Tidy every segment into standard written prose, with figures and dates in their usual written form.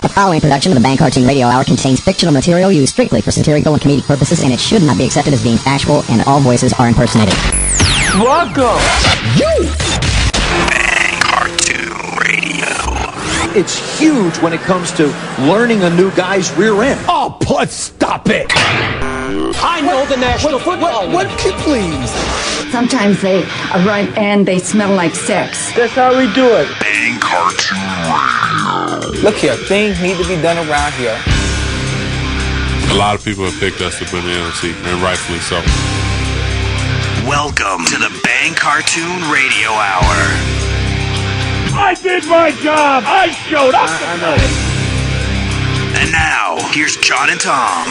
The following production of the Bang Cartoon Radio Hour contains fictional material used strictly for satirical and comedic purposes, and it should not be accepted as being factual, and all voices are impersonated. Welcome! You! Bang Cartoon Radio. It's huge when it comes to learning a new guy's rear end. Oh, stop it! I know the National Football League. What, please? Sometimes they run and they smell like sex. That's how we do it. Bang Cartoon Radio. Look here, things need to be done around here. A lot of people have picked us to put in the NFC, and rightfully so. Welcome to the Bang Cartoon Radio Hour. I did my job. I showed up. I know. And now, here's John and Tom.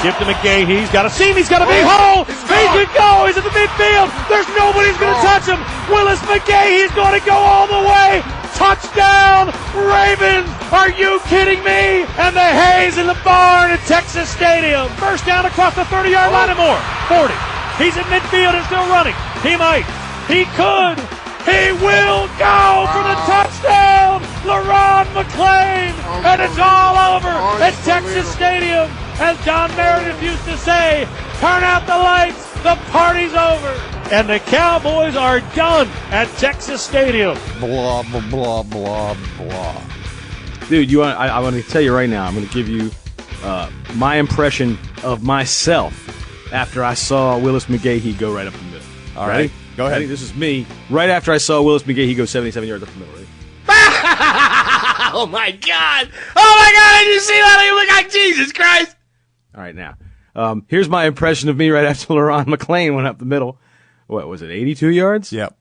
Give to McGahee. He's got a seam. He's got a big hole. He can go. He's at the midfield. There's nobody who's going to touch him. Willis McGahee. He's going to go all the way. Touchdown, Ravens. Are you kidding me? And the hay's in the barn at Texas Stadium. First down across the 30-yard line and more. 40. He's in midfield and still running. He might. He could. He will go for the touchdown. LaRon McClain. And it's all over at Texas Stadium. As John Meredith used to say, turn out the lights, the party's over. And the Cowboys are done at Texas Stadium. Blah, blah, blah, blah, blah. Dude, I want to tell you right now, I'm going to give you my impression of myself after I saw Willis McGahee go right up the middle. All right, go ahead. Ready? This is me right after I saw Willis McGahee go 77 yards up the middle. Ready? Oh, my God. Oh, my God. Did you see that? He looked like Jesus Christ. All right, now, here's my impression of me right after LaRon McClain went up the middle. What was it, 82 yards? Yep.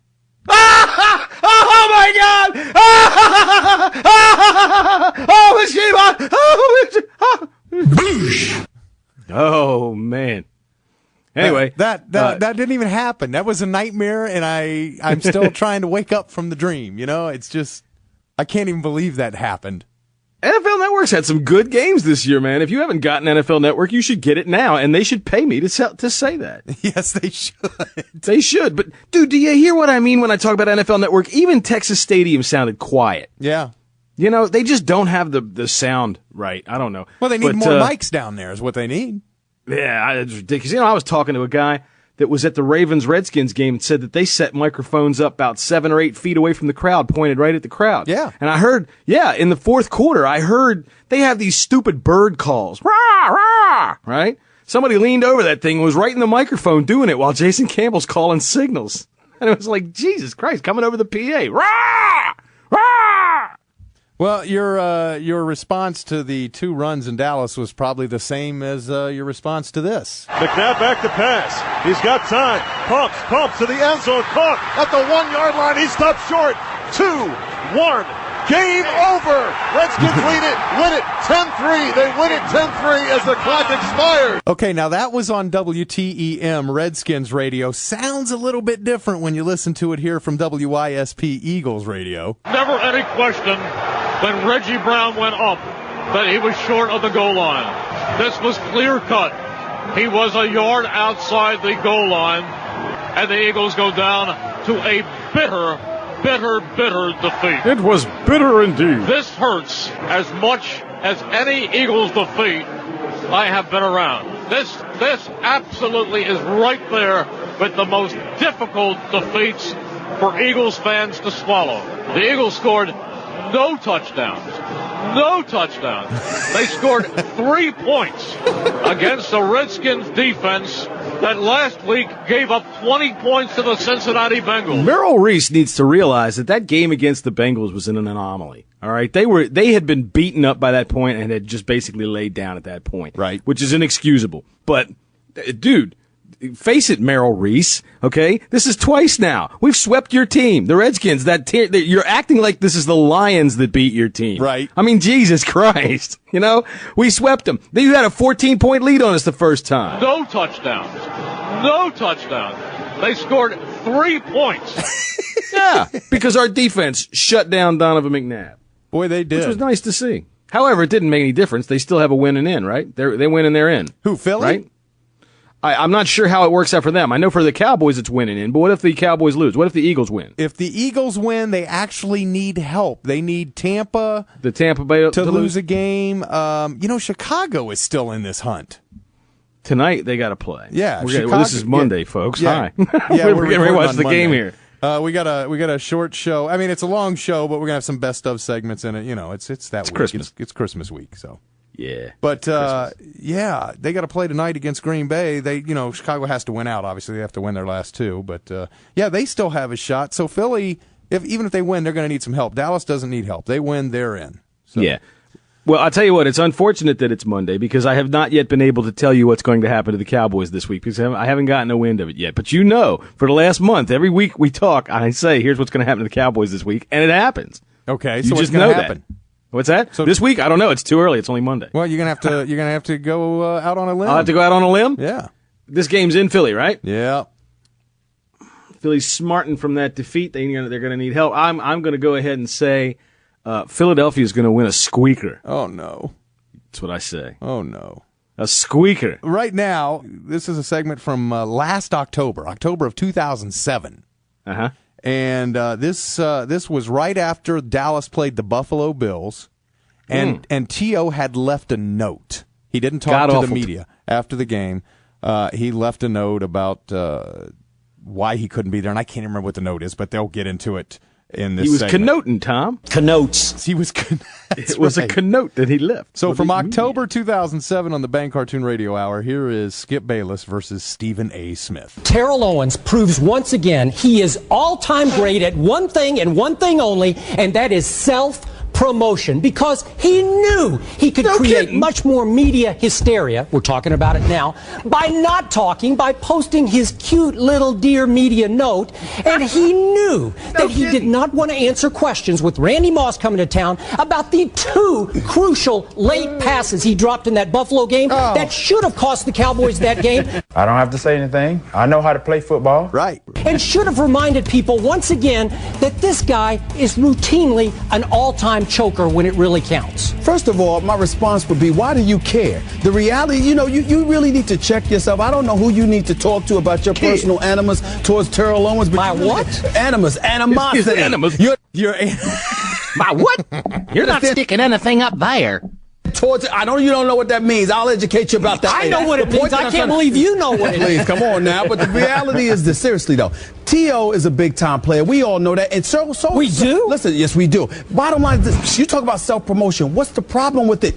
Oh, my God. Oh, man. Anyway. That didn't even happen. That was a nightmare, and I'm still trying to wake up from the dream. You know, it's just, I can't even believe that happened. NFL Network's had some good games this year, man. If you haven't gotten NFL Network, you should get it now, and they should pay me to say that. Yes, they should. They should. But, dude, do you hear what I mean when I talk about NFL Network? Even Texas Stadium sounded quiet. Yeah. You know, they just don't have the sound right. I don't know. Well, they need more mics down there is what they need. Yeah, it's ridiculous. You know, I was talking to a guy that was at the Ravens-Redskins game and said that they set microphones up about 7 or 8 feet away from the crowd, pointed right at the crowd. Yeah. And I heard, in the fourth quarter, I heard they have these stupid bird calls. Rah, rah, right? Somebody leaned over that thing and was right in the microphone doing it while Jason Campbell's calling signals. And it was like, Jesus Christ, coming over the PA. Rah! Rah! Well, your response to the 2 runs in Dallas was probably the same as your response to this. McNabb back to pass. He's got time. Pumps to the end zone. Caught at the 1-yard line. He stopped short. 2-1. Game over. Redskins win it 10-3. They win it 10-3 as the clock expired. Okay, now that was on WTEM Redskins radio. Sounds a little bit different when you listen to it here from WISP Eagles radio. Never any question when Reggie Brown went up that he was short of the goal line. This was clear cut. He was a yard outside the goal line, and the Eagles go down to a bitter defeat. It was bitter indeed. This hurts as much as any Eagles defeat I have been around. This absolutely is right there with the most difficult defeats for Eagles fans to swallow. The Eagles scored no touchdowns. They scored 3 points against the Redskins defense that last week gave up 20 points to the Cincinnati Bengals. Merrill Reese needs to realize that game against the Bengals was an anomaly. All right, they had been beaten up by that point and had just basically laid down at that point. Right. Which is inexcusable. But, dude, face it, Merrill Reese, okay? This is twice now. We've swept your team. The Redskins, you're acting like this is the Lions that beat your team. Right. I mean, Jesus Christ. You know, we swept them. You had a 14-point lead on us the first time. No touchdowns. They scored 3 points. Yeah, because our defense shut down Donovan McNabb. Boy, they did. Which was nice to see. However, it didn't make any difference. They still have a win and in, right? They win and they're in. Who, Philly? Right? I'm not sure how it works out for them. I know for the Cowboys it's winning in, but what if the Cowboys lose? What if the Eagles win? If the Eagles win, they actually need help. They need Tampa Bay to lose a game. Chicago is still in this hunt. Tonight they got to play. Yeah, this is Monday, folks. Yeah. Hi. Yeah, we're getting ready to watch the game here. We got a short show. I mean, it's a long show, but we're gonna have some best of segments in it. It's that week. Christmas. It's Christmas week, so. Yeah. But, they got to play tonight against Green Bay. Chicago has to win out. Obviously, they have to win their last two. But, they still have a shot. So, Philly, even if they win, they're going to need some help. Dallas doesn't need help. They win, they're in. So. Yeah. Well, I'll tell you what, it's unfortunate that it's Monday because I have not yet been able to tell you what's going to happen to the Cowboys this week because I haven't gotten a wind of it yet. But for the last month, every week we talk, I say, here's what's going to happen to the Cowboys this week, and it happens. Okay, so what's just going know to happen? That. What's that? So this week, I don't know. It's too early. It's only Monday. Well, you're gonna have to go out on a limb. I'll have to go out on a limb. Yeah. This game's in Philly, right? Yeah. Philly's smarting from that defeat. They're gonna need help. I'm gonna go ahead and say Philadelphia's gonna win a squeaker. Oh no. That's what I say. Oh no. A squeaker. Right now, this is a segment from last October of 2007. Uh-huh. And this was right after Dallas played the Buffalo Bills, and T.O. had left a note. He didn't talk to the media after the game. He left a note about why he couldn't be there, and I can't remember what the note is, but they'll get into it in this segment. Connoting, Tom. Connotes. He was It was a connote that he left. So from October 2007 on the Bang Cartoon Radio Hour, here is Skip Bayless versus Stephen A. Smith. Terrell Owens proves once again he is all-time great at one thing and one thing only, and that is self-promotion, because he knew he could create much more media hysteria, we're talking about it now, by not talking, by posting his cute little Dear Media note, and he knew that he did not want to answer questions with Randy Moss coming to town about the two crucial late passes he dropped in that Buffalo game that should have cost the Cowboys that game. I don't have to say anything. I know how to play football. Right. And should have reminded people once again that this guy is routinely an all-time choker when it really counts. First of all, my response would be, why do you care? The reality, you really need to check yourself. I don't know who you need to talk to about your personal animus towards Terrell Owens. But my what? Animosity. Animus. You're my what? You're not sticking anything up there. Towards you don't know what that means. I'll educate you about that. I know what it means. I can't believe you know what it means. Please, come on now. But the reality is this. Seriously, though, T.O. is a big-time player. We all know that. And so we do? Listen, yes, we do. Bottom line is this. You talk about self-promotion. What's the problem with it?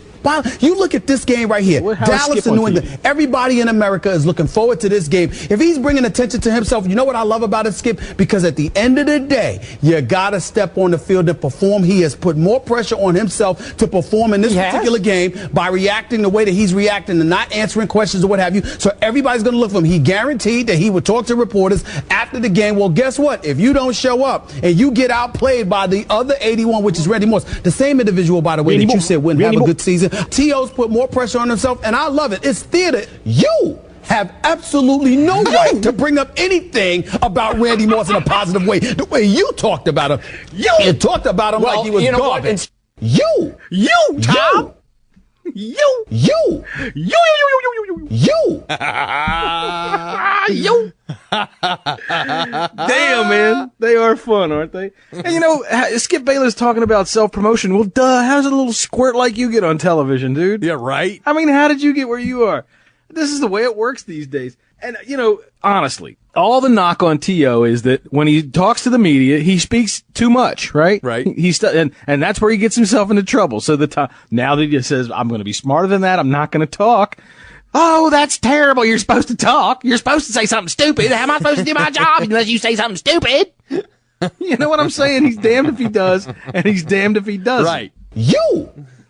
You look at this game right here. Dallas and New England. Everybody in America is looking forward to this game. If he's bringing attention to himself, you know what I love about it, Skip? Because at the end of the day, you got to step on the field and perform. He has put more pressure on himself to perform in this particular game by reacting the way that he's reacting and not answering questions or what have you. So everybody's going to look for him. He guaranteed that he would talk to reporters after the game. Well, guess what? If you don't show up and you get outplayed by the other 81, which is Randy Moss, the same individual, by the way, that you said wouldn't have a good season, T.O.'s put more pressure on himself, and I love it. It's theater. You have absolutely no right to bring up anything about Randy Moss in a positive way. The way you talked about him. You talked about him like he was garbage. You, Tom. You. Damn, man. They are fun, aren't they? And Skip Bayless talking about self-promotion. Well, duh, how does a little squirt like you get on television, dude? Yeah, right. I mean, how did you get where you are? This is the way it works these days. And, honestly, all the knock on T.O. is that when he talks to the media, he speaks too much, right? Right. And that's where he gets himself into trouble. So now that he says, I'm going to be smarter than that, I'm not going to talk. Oh, that's terrible. You're supposed to talk. You're supposed to say something stupid. How am I supposed to do my job unless you say something stupid? You know what I'm saying? He's damned if he does, and he's damned if he doesn't. Right.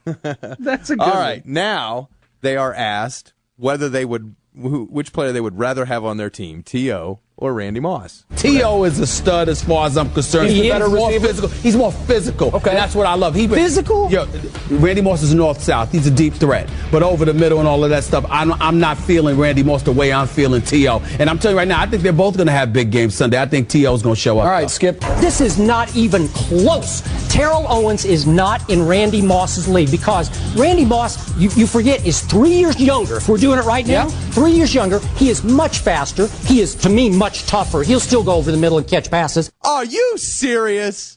That's a good All one. right. Now they are asked whether they would, which player they would rather have on their team, T.O. or Randy Moss? T.O. is a stud as far as I'm concerned. He's more physical. He's more physical. Okay. And that's what I love. Physical? Yeah, Randy Moss is north-south. He's a deep threat. But over the middle and all of that stuff, I'm not feeling Randy Moss the way I'm feeling T.O. And I'm telling you right now, I think they're both going to have big games Sunday. I think T.O. is going to show up. All right, Skip. This is not even close. Terrell Owens is not in Randy Moss's league because Randy Moss, you forget, is 3 years younger. If we're doing it right now, 3 years younger. He is much faster. He is, to me, much tougher. He'll still go over the middle and catch passes. Are you serious?